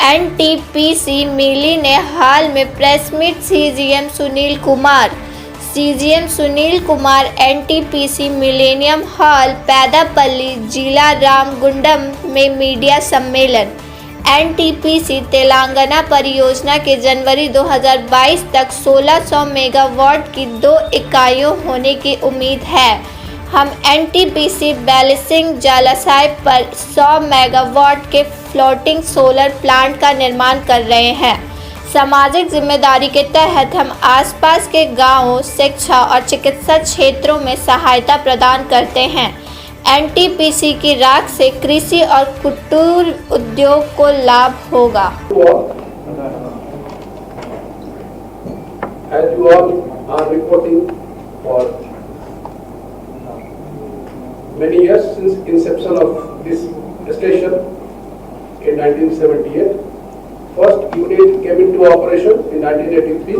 NTPC मिली ने हाल में press meet CGM Sunil Kumar NTPC millennium hall Peddapalli जिला रामगुंडम में मीडिया सम्मेलन। एनटीपीसी तेलंगाना परियोजना के जनवरी 2022 तक 1600 मेगावाट की 2 इकाइयों होने की उम्मीद है। हम एनटीपीसी बैलेंसिंग जलाशय पर 100 मेगावाट के फ्लोटिंग सोलर प्लांट का निर्माण कर रहे हैं। सामाजिक जिम्मेदारी के तहत हम आसपास के गांवों, शिक्षा और चिकित्सा क्षेत्रों में सहायता प्रदान करते हैं। एनटीपीसी की राख से कृषि और कुटीर उद्योग को लाभ होगा। As you all are reporting for many years since inception of this station in 1978. First unit came into operation in 1983,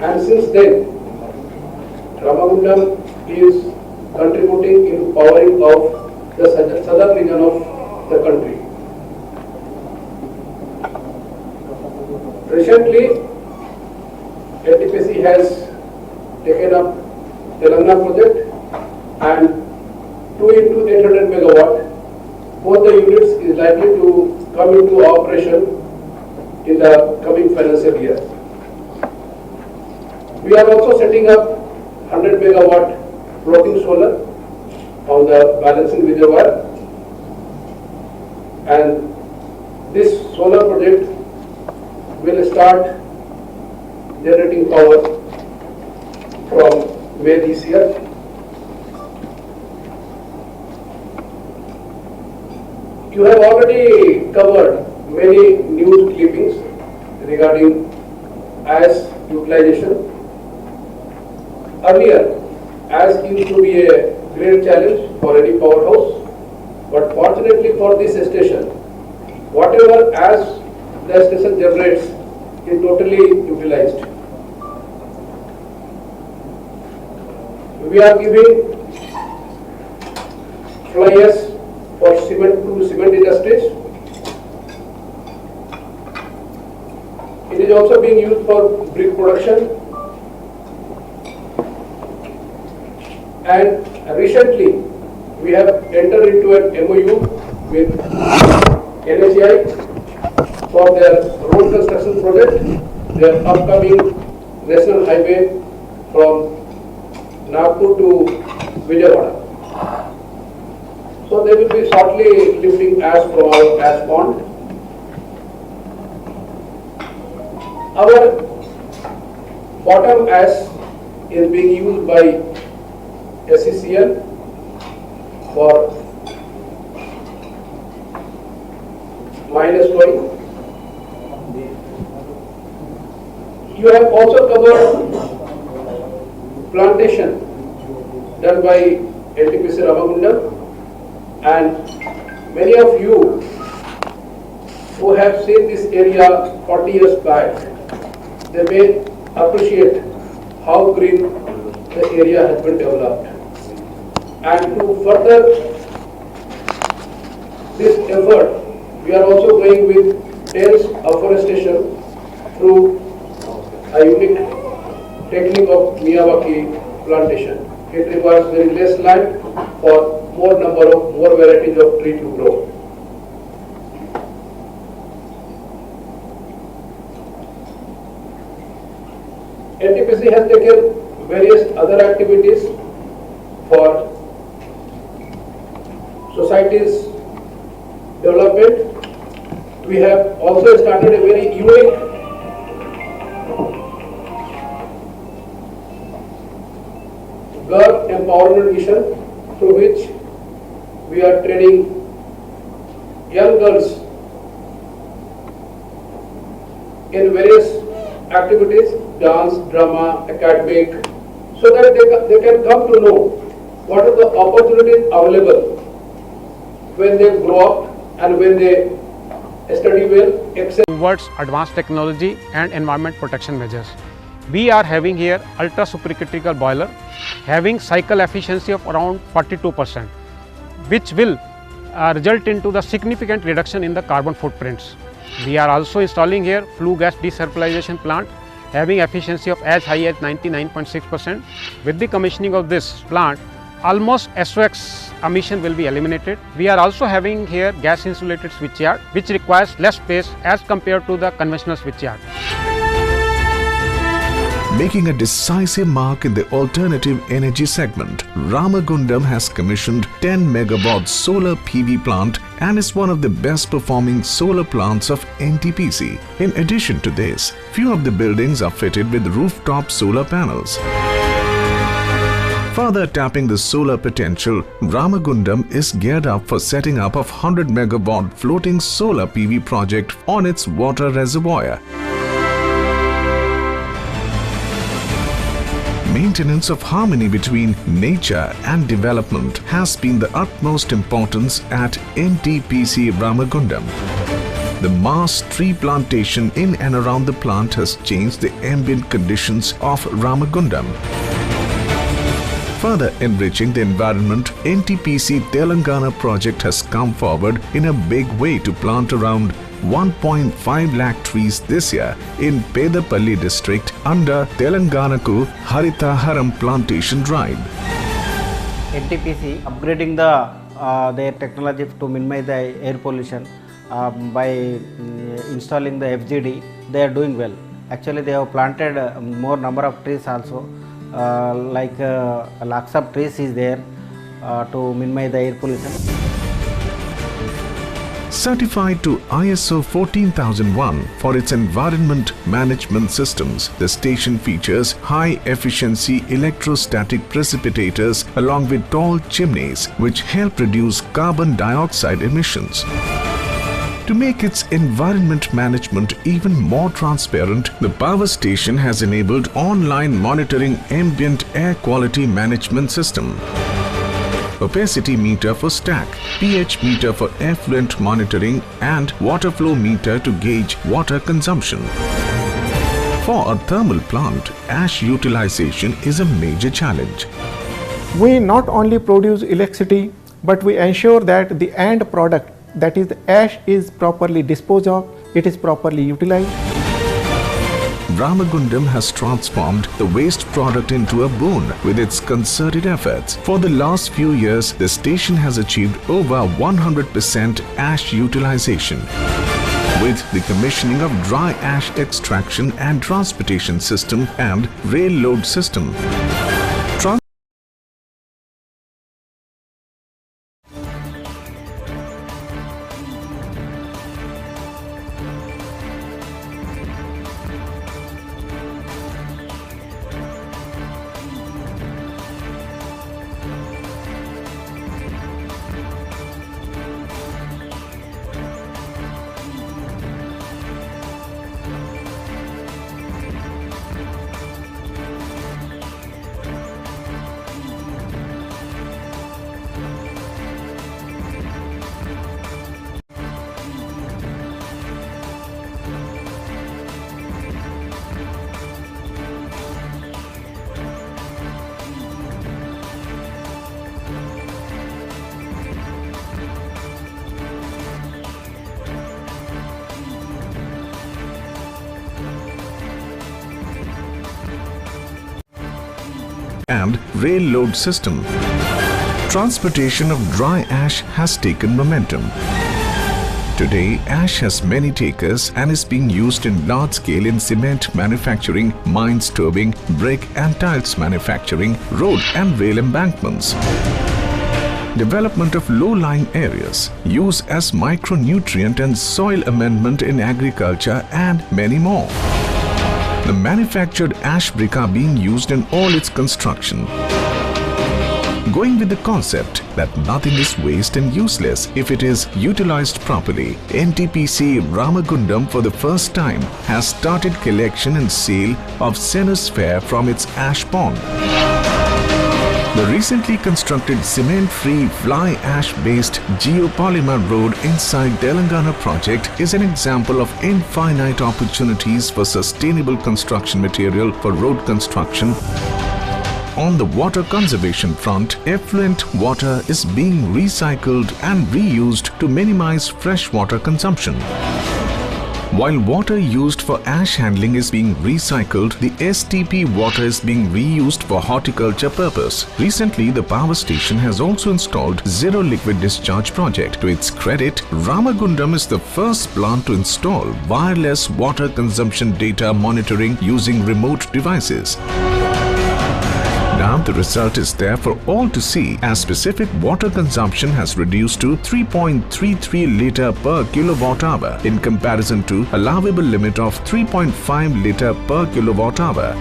and since then Ramagundam is contributing in powering of the southern region of the country. Recently, NTPC has taken up Telangana project and 2 into 800 megawatt. Both the units is likely to come into operation in the coming financial year. We are also setting up 100 megawatt floating solar on the balancing reservoir, and this solar project will start generating power from May this year. You have already covered many news clippings regarding ash utilization. Earlier, ash used to be a great challenge for any powerhouse, but fortunately for this station, whatever ash the station generates is totally utilized. We are giving fly ash for cement industries. It is also being used for brick production, and recently we have entered into an MOU with NHAI for their road construction project, their upcoming national highway from Nagpur to Vijayawada. So they will be shortly lifting ash from our ash pond. Our bottom ash is being used by SCCL for minus flowing. You have also covered plantation done by NTPC Ramagundam. And many of you who have seen this area 40 years back, they may appreciate how green the area has been developed. And to further this effort, we are also going with dense afforestation through a unique technique of Miyawaki plantation. It requires very less land for more varieties of tree to grow. NTPC has taken various other activities for society's development. We have also started a very unique girl empowerment mission, through which we are training young girls in various activities, dance, drama, academic, so that they can come to know what are the opportunities available when they grow up and when they study well, excel. Towards advanced technology and environment protection measures. We are having here ultra supercritical boiler having cycle efficiency of around 42%, which will result into the significant reduction in the carbon footprints. We are also installing here flue gas desulfurization plant having efficiency of as high as 99.6%. With the commissioning of this plant, almost SOx emission will be eliminated. We are also having here gas insulated switchyard which requires less space as compared to the conventional switchyard. Making a decisive mark in the alternative energy segment, Ramagundam has commissioned 10 megawatt solar PV plant and is one of the best performing solar plants of NTPC. In addition to this, few of the buildings are fitted with rooftop solar panels. Further tapping the solar potential, Ramagundam is geared up for setting up of 100 megawatt floating solar PV project on its water reservoir. Maintenance of harmony between nature and development has been the utmost importance at NTPC Ramagundam. The mass tree plantation in and around the plant has changed the ambient conditions of Ramagundam. Further enriching the environment, NTPC Telangana project has come forward in a big way to plant around 1.5 lakh trees this year in Pedapalli district under Telanganaku Haritaharam plantation drive. NTPC upgrading their technology to minimize the air pollution by installing the FGD. They are doing well. Actually, they have planted more number of trees also. Like lakhs of trees is there to minimize the air pollution. Certified to ISO 14001 for its environment management systems, the station features high-efficiency electrostatic precipitators along with tall chimneys which help reduce carbon dioxide emissions. To make its environment management even more transparent, the power station has enabled online monitoring ambient air quality management system. Opacity meter for stack, pH meter for effluent monitoring and water flow meter to gauge water consumption. For a thermal plant, ash utilization is a major challenge. We not only produce electricity, but we ensure that the end product, that is the ash, is properly disposed of, it is properly utilized. Ramagundam has transformed the waste product into a boon with its concerted efforts. For the last few years, the station has achieved over 100% ash utilization. With the commissioning of dry ash extraction and transportation system and rail load system. And rail load system. Transportation of dry ash has taken momentum. Today, ash has many takers and is being used in large scale in cement manufacturing, mines turbing, brick and tiles manufacturing, road and rail embankments. Development of low-lying areas, use as micronutrient and soil amendment in agriculture and many more. The manufactured ash brick are being used in all its construction. Going with the concept that nothing is waste and useless if it is utilized properly, NTPC Ramagundam for the first time has started collection and sale of Cenosphere from its ash pond. The recently constructed cement-free fly ash-based geopolymer road inside Telangana project is an example of infinite opportunities for sustainable construction material for road construction. On the water conservation front, effluent water is being recycled and reused to minimize fresh water consumption. While water used for ash handling is being recycled, the STP water is being reused for horticulture purpose. Recently, the power station has also installed Zero Liquid Discharge project. To its credit, Ramagundam is the first plant to install wireless water consumption data monitoring using remote devices. Now the result is there for all to see, as specific water consumption has reduced to 3.33 litre per kilowatt hour in comparison to allowable limit of 3.5 litre per kilowatt hour.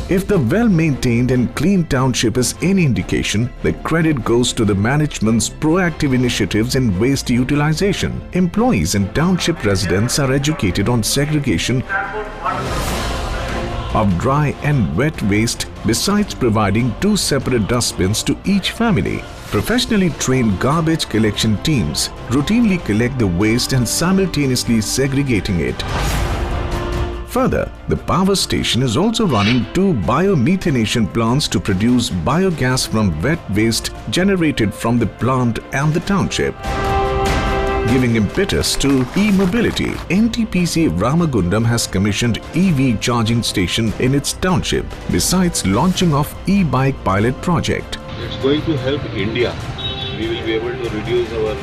If the well-maintained and clean township is any indication, the credit goes to the management's proactive initiatives in waste utilization. Employees and township residents are educated on segregation of dry and wet waste, besides providing 2 separate dustbins to each family. Professionally trained garbage collection teams routinely collect the waste and simultaneously segregating it. Further, the power station is also running 2 biomethanation plants to produce biogas from wet waste generated from the plant and the township. Giving impetus to e-mobility, NTPC Ramagundam has commissioned EV charging station in its township, besides launching of e-bike pilot project. It's going to help India. We will be able to reduce our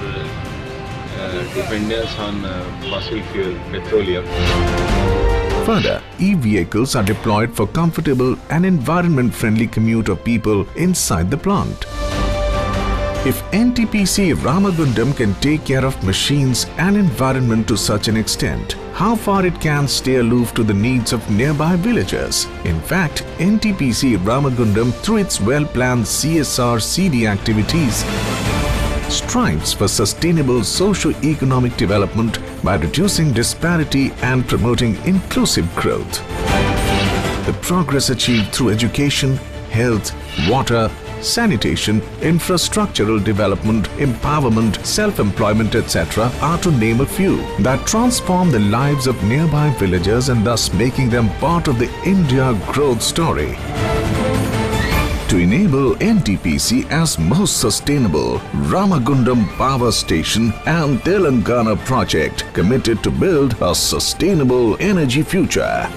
dependence on fossil fuel, petroleum. Further, e-vehicles are deployed for comfortable and environment-friendly commute of people inside the plant. If NTPC Ramagundam can take care of machines and environment to such an extent, how far it can stay aloof to the needs of nearby villagers? In fact, NTPC Ramagundam, through its well-planned CSR CD activities, strives for sustainable socio-economic development by reducing disparity and promoting inclusive growth. The progress achieved through education, health, water, sanitation, infrastructural development, empowerment, self-employment, etc. are to name a few that transform the lives of nearby villagers and thus making them part of the India growth story. To enable NTPC as most sustainable, Ramagundam Power Station and Telangana project committed to build a sustainable energy future.